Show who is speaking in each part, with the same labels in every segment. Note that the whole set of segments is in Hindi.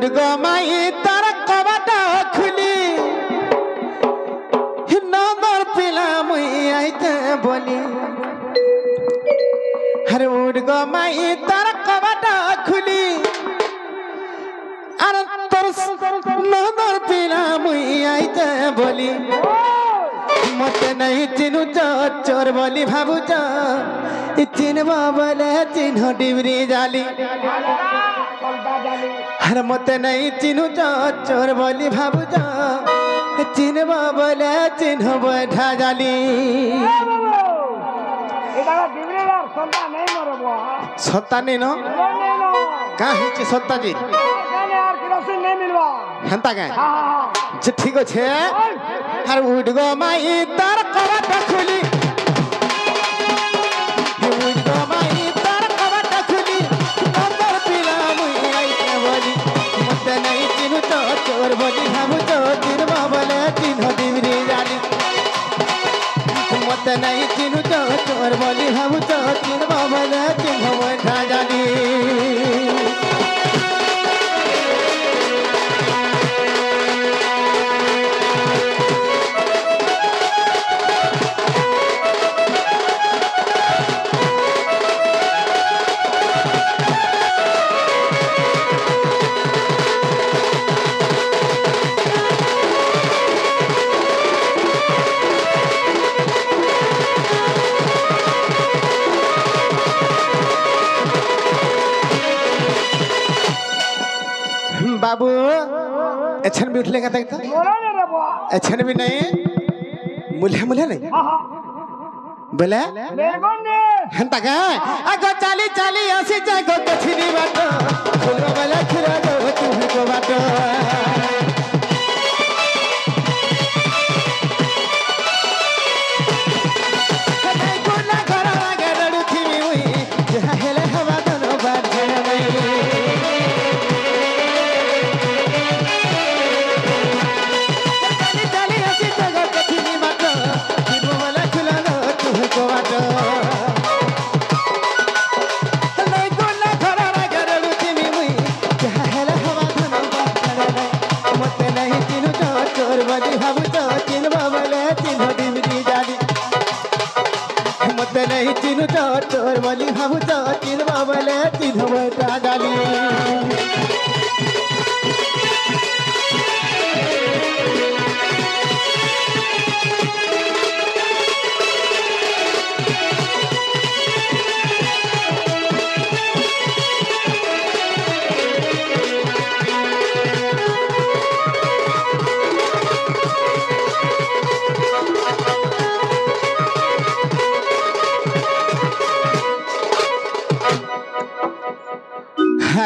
Speaker 1: উড়গো মাই তার কবাটা খুলি নদর পিলা মুই আইতে বলি আরে উড়গো মাই তার কবাটা খুলি আর তোর নদর পিলা মুই আইতে বলি মতে নাই চিনু চোর বলি ভাবুছ চিনব বলে চিহ্ন ডিবরি জালি আর মতে নাই চিনু চোর বলি ভাবুছ চিনব বলে চিহ্ন বৈঠা জালি সত্তা নেই ন কাঁ হয়েছে সত্তা জি হেন্তা কাঁ যে ঠিক আছে আর উঠগো মাই তার কবাটা খুলি উঠগো মাই তার কবাটা খুলি নন্দর পিলা মুই আইতে বলি মতে নাই চিনু চোর বলি ভাবুছ চিনব বলে চিহ্ন ডিবরি জানি মতে নাই চিনু চোর বলি ভাবুছ চিনব বলে চিহ্ন বৈঠা জানি बाबू एछन भी उठले का देखता एछन भी नहीं मुल्हे मुल्हे नहीं बोले हंता का आगो चाली चाली आसी जागो कछिनी बाटो फुलो वाला खिरा दो तुही को बाटो सदाई कोना घर आगे लड़ू थी हुई जहां हेले हवा दोनों बात जने नहीं नहीं चिन्ह चोर बोली भावुच चिन्ह बोले चिन्ह बैठा डाली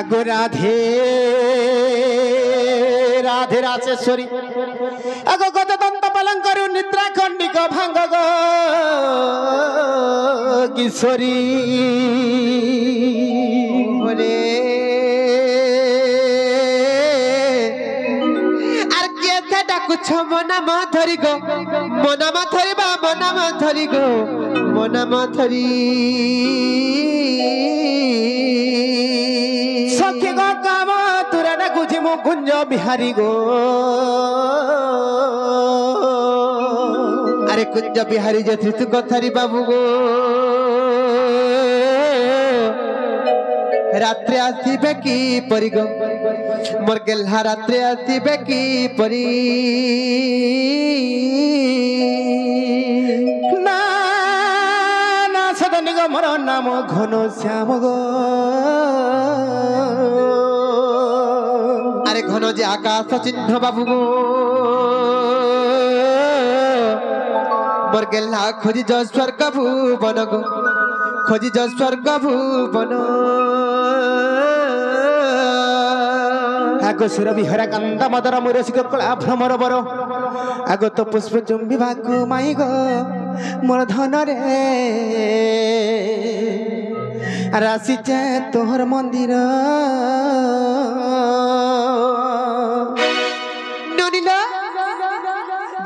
Speaker 1: गो राधे राधे राजेश्वरी अगो गत दंत पलंकरु निद्रा खंडिक भांग गो किशोरी बोले आर केथे डाकुछ मना मा धरी गो मना मा धरी बा मना मा धरी गो मना मा धरी सखी गो काम तुरा ना गुझी मु कुंज बिहारी गो अरे कुंज बिहारी जे तू कथारी बाबू गो रात्रि आसीबे की परी गो मोर गेल्हा रात्रि आसीबे की परी ना ना सदनी गो मोर नाम घन श्याम गो अरे घन जे आकाश चिन्ह बाबू गो मोर गेल्हा खोजी जो स्वर्ग भुवन गो खोजी जो स्वर्ग भुवन आगो सुरभि हरा कांदा मदर मुरसिक कला भ्रमर बर आगो तो पुष्प चुंबी भागु माई गो मोर धन रे राशि चे तोहर मंदिर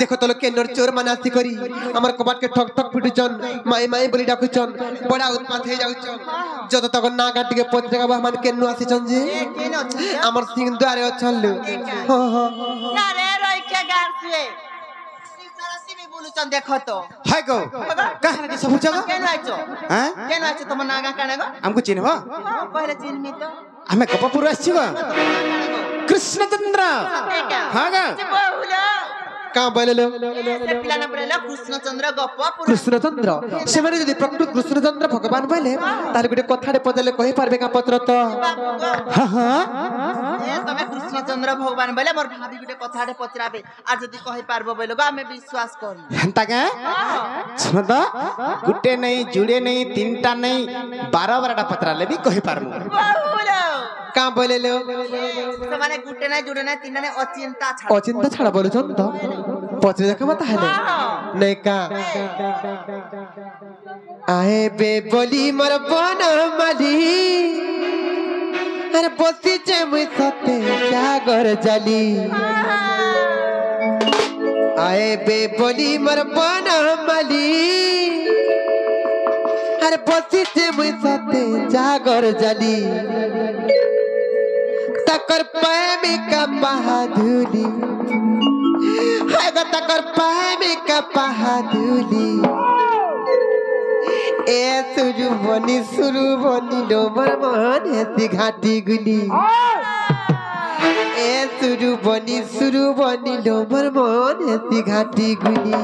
Speaker 1: देखो तो के नर चोर माने आसी करी हमर कबाट के ठक ठक पिटुचन माई माई बोली डाकुचन बड़ा उत्पात हे जाउचन जत तक ना काटी के पत्रिका बा मान केनु आसी चन जे हमर सिंह द्वारे अछल हां हां
Speaker 2: अरे रोई के गार से सरसी में बोलुचन देखो तो
Speaker 1: हाय गो कहां के सब जगह
Speaker 2: केन आइचो
Speaker 1: हैं
Speaker 2: केन आइचो तुम नागा काने गो
Speaker 1: हमको चिन्हबा
Speaker 2: पहले चिन्ह मी तो
Speaker 1: हमें कपपुर आछि गो कृष्णचंद्र हां गा का बोलेलो
Speaker 2: से पिलाना पड़ेला कृष्णचंद्र गप्प
Speaker 1: कृष्णचंद्र से माने यदि प्रकृत कृष्णचंद्र भगवान बोले तार गुटे कथाडे पदले कहि पारबे का पत्र तो हां हां
Speaker 2: ए तमे कृष्णचंद्र भगवान बोले मोर भाभी गुटे कथाडे पचराबे आ जदी कहि पारबो बोले गो हमें विश्वास कर
Speaker 1: हंता का सुन तो गुटे नहीं जुड़े नहीं तीनटा नहीं 12 पत्रा ले भी कहि पारमु का बोलेलो
Speaker 2: तो माने गुटे नहीं जुड़े नहीं तीन नहीं
Speaker 1: अचिंता छाड़ा बोले छन तो पचरे देखा मत है नहीं का आए बे बोली मोर बन माली अरे बसी जे मुई सते जागर जली आए बे बोली मोर बन माली अरे बसी जे मुई सते जागर जली तकर प्रेमिका बहादुरी है गो तकर प्रेमिका बहादुरी ए सुरु बनी डोबर मन है घाटी गुली ए सुरु बनी डोबर मन है घाटी गुली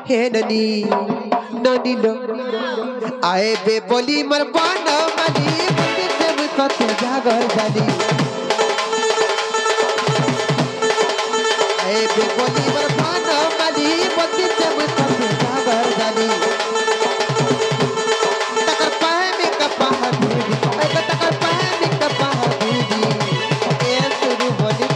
Speaker 1: हे ननी ननी लो आए बे बोली मर बन माली सत्य जागर जाली ए बे बोली मर बन माली बत्ती जब सत्य जागर जाली तकर पाए में कपाह दूधी तकर पाए में कपाह दूधी ए सुरु बोली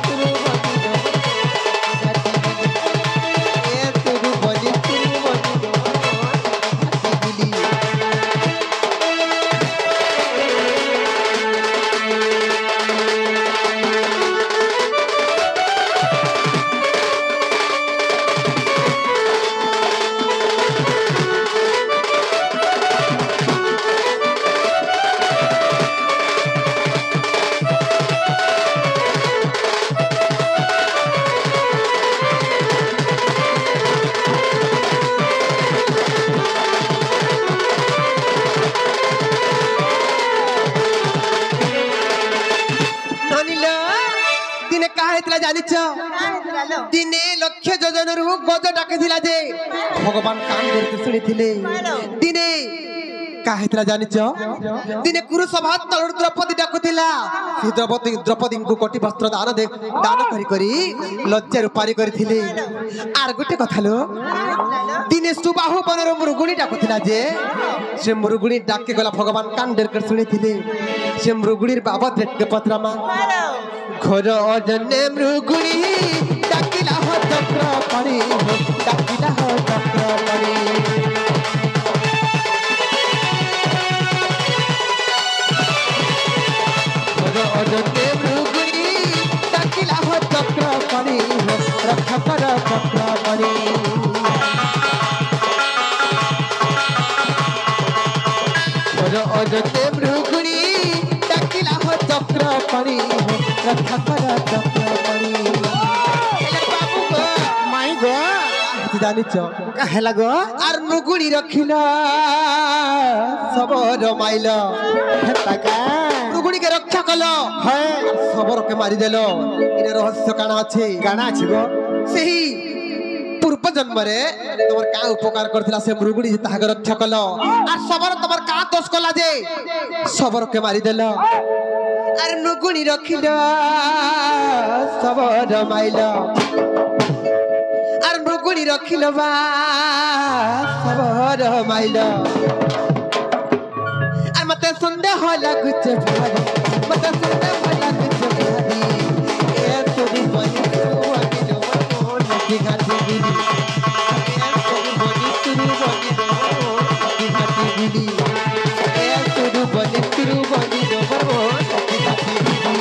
Speaker 1: दिने लक्ष्य योजन रु गज डाके दिला जे भगवान कान करके सुनी थिले दिने काहेतला जानि छ दिने कुरु सभा तळ द्रौपदी डाकुथिला से द्रौपदी को कोटि वस्त्र दान करी लज्जा रूपारी करथिले आर गुटे कथालो दिने सुबाहु बनर मुरुगुणी डाकुथिला जे से मुरुगुणी डाके गला भगवान कान कर सुनी थिले से मुरुगुणीर बाबत के पत्रमा घर अजने मृगुणी डाकिला हो चक्र पड़ी डाकिला हो चक्र पड़ी घर अजने मृगुणी डाकिला हो चक्र पड़ी रक्षा कर चक्र पड़ी घर अजने मृगुणी डाकिला हो चक्र पड़ी रक्षा कर चक्र पड़ी बाबू गो माई गो जानि छ काहेला गो आर मृगुणी रखिला सबर माइल हेताका मृगुणी के रक्षा कलो है सबर के मारी देलो इने रहस्य काना अछि गो सेही पूर्व जन्म रे तोर का उपकार करथिला से मृगुणी ताहा रक्षा कलो आ सबर तोर का दोष कला जे सबर के मारी देलो आर मृगुणी रखिला सबर माइल आर मृगुणी रखिला बा सबर माइल आर मते संदेह लागुचे भारी मते संदेह लागुचे भारी ए तोरी बनी तू मोन की घाटी गिरी ए तोरी बनी की घाटी गिरी ए तोरी बनी मोन की घाटी गिरी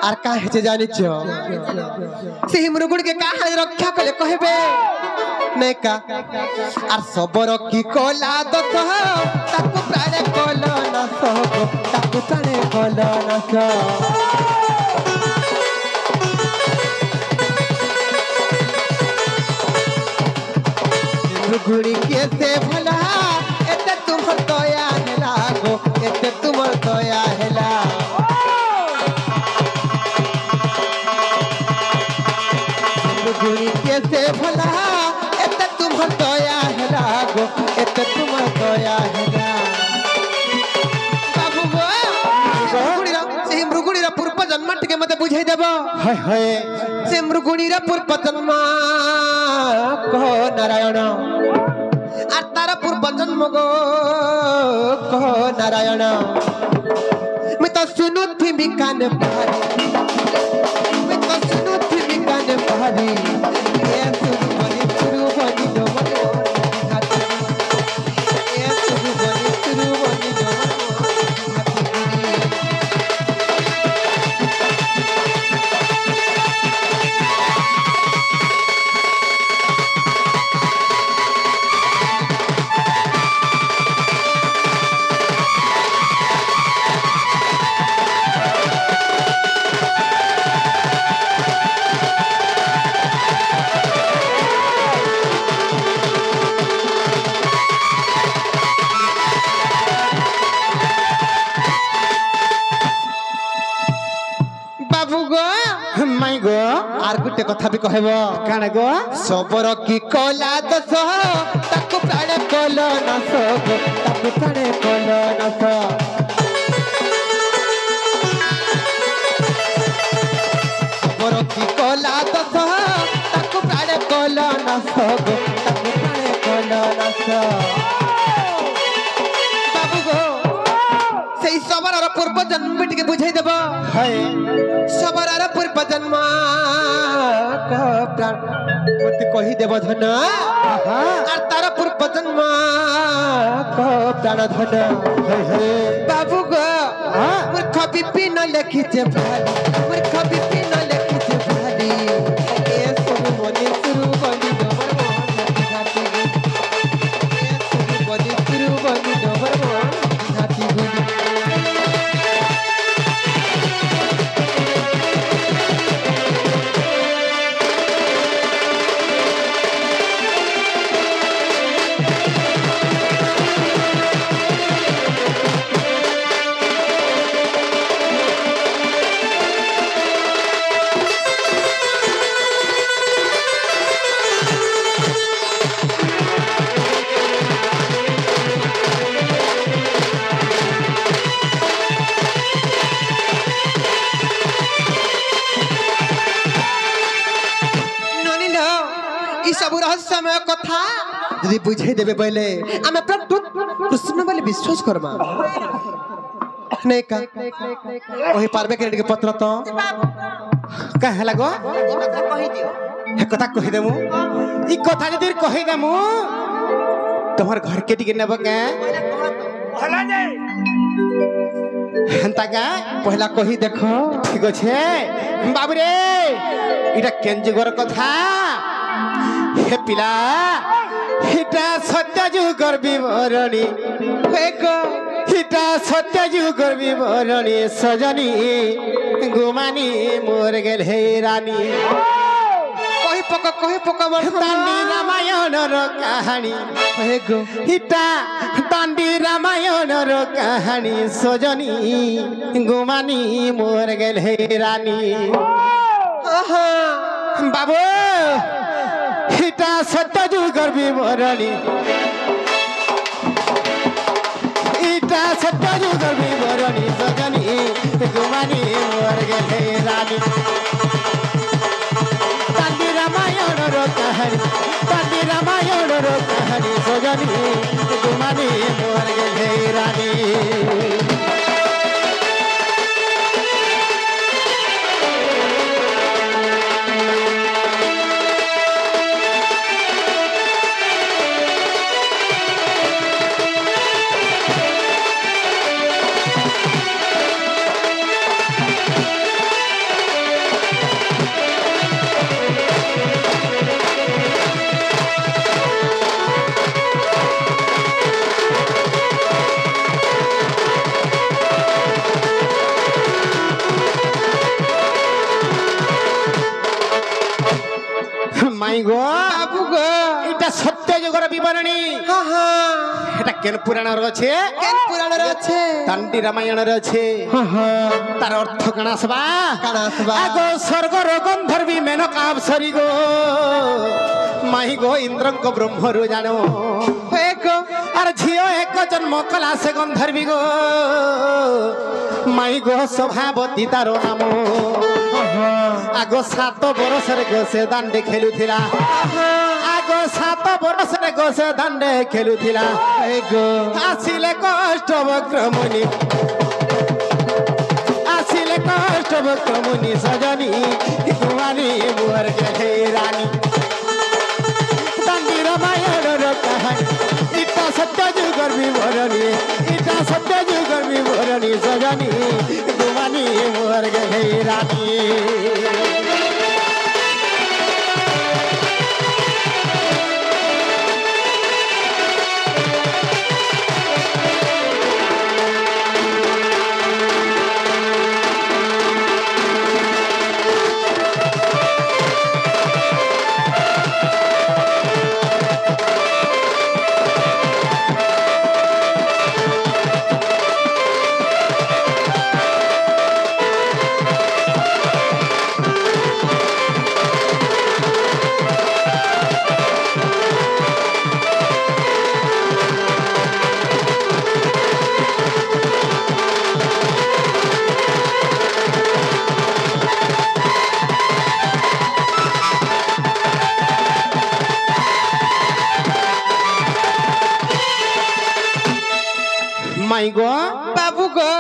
Speaker 1: আর কাহে যে জানিছ সেই মৃগুড় কে কাহে রক্ষা কলে কহবে নেকা আর সবর কি কলা দত তাকু প্রাণে কল নাশ তাকু প্রাণে কল নাশ মৃগুড়ি কে সে ভলা এতে তোমার দয়া হেলা গো এতে তোমার দয়া হেলা कैसे भला एते तुम्हार दया हैला गो एते तुम्हार दया हैला बाबू गो से मृगुणीरा पूर्व जन्म टिके मते बुझाई देबो हाय हाय से मृगुणीरा पूर्व जन्म कहो नारायण আর তারা পূর্ব জন্ম গো কহ নারায়ণ मैं तो सुनु थी बिकान भारी मैं तो सुनु थी बिकान भारी ये सुरु बनी दो मनो ये सुरु बनी दो আর গুটে কথা বি কহব কাণ গো সবর কি কলা দশ তাকু প্রাণে কল নাশ তাকু প্রাণে কল নাশ সবর কি কলা দশ তাকু প্রাণে কল নাশ তাকু প্রাণে কল নাশ বাবু গো সেই সবরর পূর্ব জন্ম টিকে বুঝাই দেব হয় সবরর পূর্ব জন্ম প্রাণ মতে কহি দেব ধন আর তার পূর্ব জন্ম প্রাণ ধন বাবু গো মূর্খ বিপিন লেখিছে ভালি মূর্খ বিপিন লেখিছে ভালি এ শুরু বনি ডবর ঘাটি এ শুরু বনি ডবর ঘাটি গুলি रहस्यमय कथा यदि बुझे देबे बोले आमे प्रकृत कृष्ण बोले विश्वास करमा नहीं का ओही पारबे के के पत्र तो कहे लागो
Speaker 2: ई कथा कहि दियो
Speaker 1: हे कथा कहि देमु ई कथा यदि कहि देमु तोहर घर के टिके नेब के
Speaker 2: भला जाय
Speaker 1: हंता का पहला कहि देखो ठीक छे बाबू रे इटा केंजुगर कथा हे पिला हिटा सत्य जुगर विवरणी हिटा सत्य जुगर विवरणी सजनी गुमानी मोर गेल हे रानी कहि पक दांडी रामायण रो कहानी हे गो हिटा दांडी रामायण रो कहानी सजनी गुमानी मोर गेल हे रानी बाबू हिटा सत्य जुगर विवरणी हिटा सत्य जुगर विवरणी सजनी गुमानी मोर गेल हे रानी दांडी रामायण रो कहानी सजनी गुमानी मोर गेल हे रानी মাই গো
Speaker 2: বাবু গো
Speaker 1: এটা সত্য যুগর বিবরণী
Speaker 2: হ্যাঁ হ্যাঁ
Speaker 1: এটা কেন পুরাণর আছে
Speaker 2: কেন পুরাণের আছে
Speaker 1: দান্ডি রামায়ণের আছে তার অর্থ কেন আসবা
Speaker 2: আসবা?
Speaker 1: আগো স্বর্গর গন্ধর্বী মেনকা অপ্সরী গো মাই গো ইন্দ্রঙ্ক ব্রহ্মরু জানো
Speaker 2: এক
Speaker 1: আর ঝিও এক জন্ম কলা সে গন্ধর্বী গো মাই গো স্বভাবতী তার নাম আগো 7 বরসরে গো সে দাণ্ডে খেলুথিলা আগো 7 বরসরে গো সে দাণ্ডে খেলুথিলা গো আসিলে কষ্ট বক্রমণি আসিলে কষ্ট বক্রমণি সজনী কুমারী মুহর গে রানী দাণ্ডি রামায়ণর কাহিনী ইটা সত্য যুগর বিবরণী ইটা সত্য যুগর বিবরণী সজনী কুমারী মুহর গে রানী মাই গো
Speaker 2: বাবু গো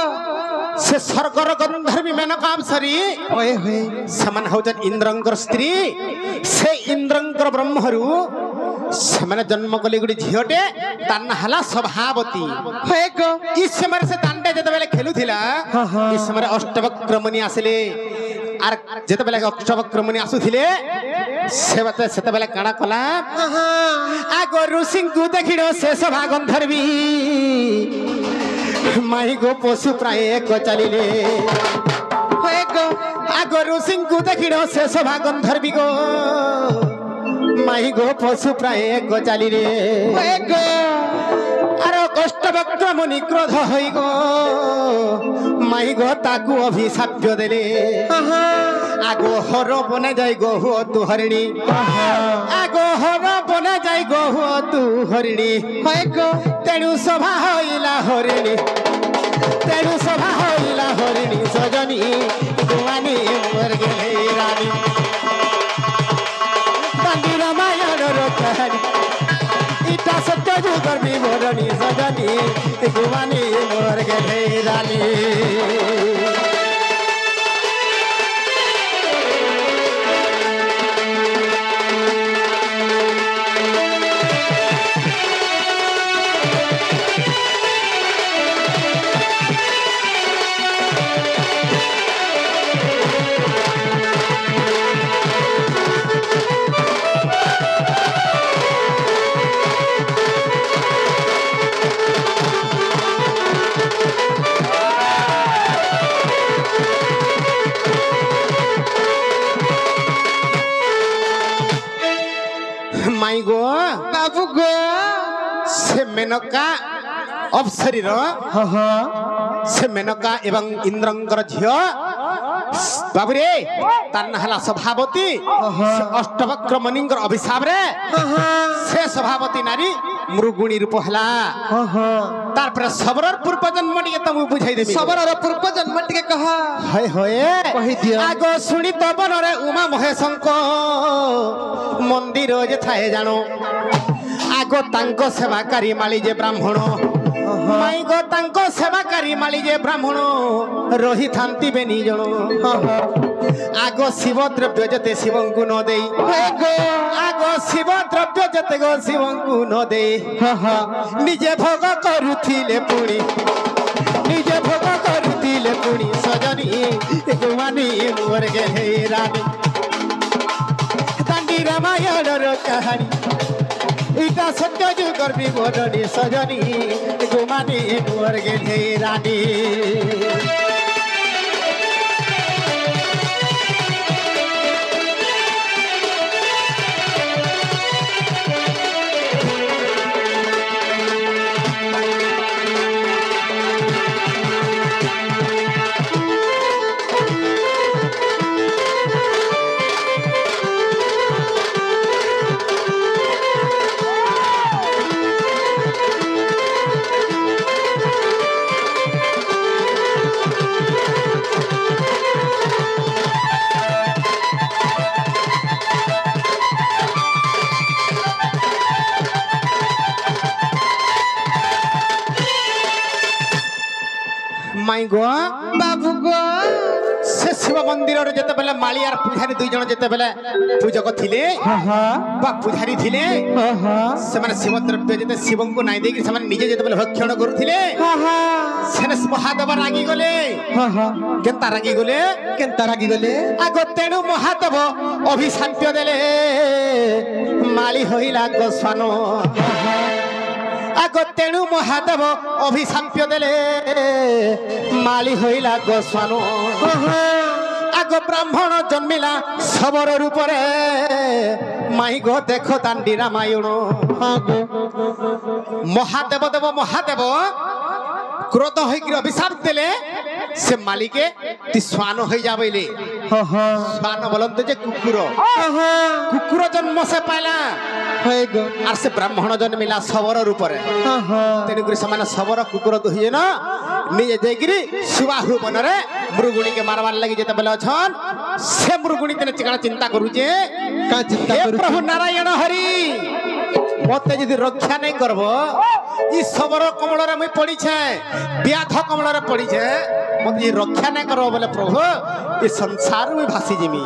Speaker 1: সে স্বর্গর গন্ধর্বী মেনকা অপ্সরী
Speaker 2: হয়ে হয়ে
Speaker 1: ସେମାନେ ହଉଛନ୍ତି ଇନ୍ଦ୍ରଙ୍କର ସ୍ତ୍ରୀ ସେ ଇନ୍ଦ୍ରଙ୍କର ବ୍ରହ୍ମରୁ ସେମାନେ ଜନ୍ମ କଲେ ଗୋଟେ ଝିଅଟେ ତା ନାଁ ହେଲା ସଭାବତୀ
Speaker 2: ହଏ ଗো
Speaker 1: ଇ ସମୟରେ ସେ ଦାଣ୍ଡେ ଯେତେବେଳେ ଖେଳୁଥିଲା ଇ ସମୟରେ ଅଷ୍ଟବକ୍ରମୁନି ଆସିଲେ আর যেତେବେଳେ ଅଷ୍ଟବକ୍ରମୁନି ଆସୁଥିଲେ ସେତେବେଳେ କାଣା କଲା ଆଗ ଋଷିଙ୍କୁ ଦେଖିଲ ସେ ସଭା ଗନ୍ଧର୍ବୀ ମାଇ ଗো ପଶୁ ପ୍ରାୟ ଏକ ଚାଲିଲେ
Speaker 2: হয়ে গো
Speaker 1: আগ ঋষিଙ୍କୁ ଦେଖିଲ ସେ ସଭା ଗନ୍ଧର୍ବୀ গো মাই গো পশু প্রায় এক চালিলে
Speaker 2: হয়ে গো
Speaker 1: আর অষ্টবক্রমুনি ক্রোধ হই গো মাই গো তাকু অভিশাপ্য দেলে আগো হর বনে যাই গো হুଅ তু হরিণী আগো হর বনে যাই গো হুଅ তু হরিণী
Speaker 2: হয়ে গো
Speaker 1: তেণু সভা হইলা হরিণী তেণু সভা হইলা হরিণী সজনী কুমানী মোর গেলে রানী দাণ্ডি রামায়ণর কাহিনী ইটা সত্য যুগর বিবরণী সজনী কুমানী মোর গেলে রানী মাই গো
Speaker 2: বাবু গো
Speaker 1: সে মেনকা অপ্সরীর সে মেনকা এবং ইন্দ্রঙ্কর ঝিও বাবুরে তার না হলা সভাবতী অষ্টবক্রমুনিঙ্কর অভিশাপরে সে সভাবতী নারী মৃগুণী রূপ হলা তারপরে সবরর পূর্ব জন্ম টিকে তুমি বুঝাই দেবি
Speaker 2: সবরর পূর্ব জন্ম টিকে কহ
Speaker 1: হয় হয়
Speaker 2: কহি দিও
Speaker 1: আগ শুনি তো বনরে উমা মহেশঙ্ক মন্দির যে থায়ে জানো আগ তাঙ্ক সেবাকারী মালি যে ব্রাহ্মণ মাই গো তাঙ্ক সেবাকারী মালি যে ব্রাহ্মণ রহিথান্তি বেনি জন আগ শিব দ্রব্য যেতে শিবঙ্কু ন দেই আগ শিব দ্রব্য যেতে গো শিবঙ্কু ন দেই নিজে ভোগ করুଥିଲେ পুଣି নিজে ভোগ করুଥିଲେ পুଣି সজনী কুমানী মোর গেলে রানী দাণ্ডি রামায়ণর কাহিনী ইটা সত্য যুগর বিবরণী সজনী কুমানী মোর গেলে রানী माई गो
Speaker 3: बाबू गो
Speaker 1: से शिव मंदिर रे जते बेले माली आर पुजारी दुई जन जते बेले पूजक थिले बा पुजारी थिले से माने शिव द्रव्य जते शिवं को नाइ देकी से माने निजे जते बेले भक्षण करूथिले सेने महादेव रागी गले केनता रागी गले आगो तेणु महादेव अभिशाप्य देले माली होइला गोस्वानो आगो तेणु महादेव अभिशाप्य देले माली होइला गोस्वानो आगो ब्राह्मण जन्मिला सबर रूप रे माई गो देखो दांडी रामायण महादेव देव महादेव क्रोध होइकि अभिशाप देले से मालिके ती स्वान हो जाबैले स्वान बोलन जे कुकुर जन्म से पाइला आर से ब्राह्मण जन्मिला सबर रूप रे तेनु गुरी समान सबर कुकुर दुहिए न निजे देगिरी सुबाहु बनरे मृगुणी के मारवार लागि जेते बेले छन से मृगुणी तने चिकना चिंता करू जे का चिंता करू प्रभु नारायण हरि मते यदि रक्षा नहीं करबो ई सबर कमल रे मैं पड़ी छे व्याध कमल रे पड़ी छे मते रक्षा नहीं करबो बोले प्रभु ई संसार में भासी जिमी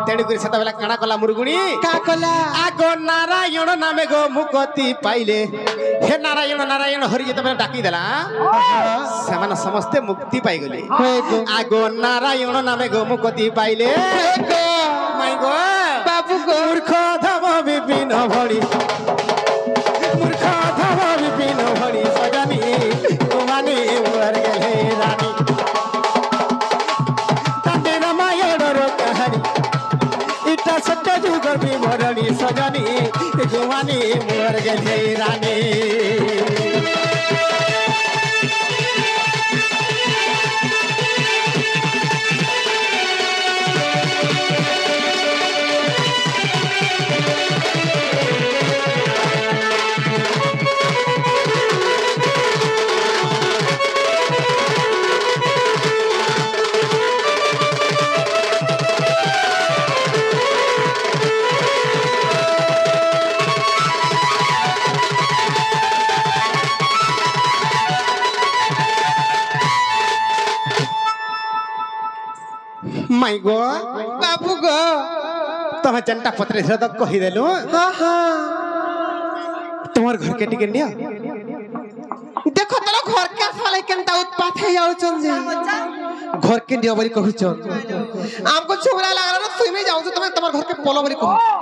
Speaker 1: तेणी करी सेता बेला काना कला मुरगुणी
Speaker 3: का कला
Speaker 1: आगो नारायण नामे गो मुक्ति पाइले हे नारायण नारायण हरि जेते बेला डाकी देला सेमान समस्ते मुक्ति पाइ गले आगो नारायण नामे गो मुक्ति पाइले माई गो
Speaker 3: बाबू गो
Speaker 1: मूर्ख धम विपिन भणी मूर्ख धम विपिन भणी सजनी कुमानी मर गेले रानी तांडे रामायण रो कहानी इटा सत्य जुग विवरणी सजनी कुमानी मर गेले रानी माई गो
Speaker 3: बाबू गो
Speaker 1: तमे चंटा पत्र से तो कहि देलु तुम्हार घर के टिके निया
Speaker 3: देखो तलो घर के साले केनता उत्पात है जाउ चन जे घर के निया बरी कहू चन हमको छोरा लागला न तुई में जाउ तमे तुम्हार घर के पोलो बरी कहू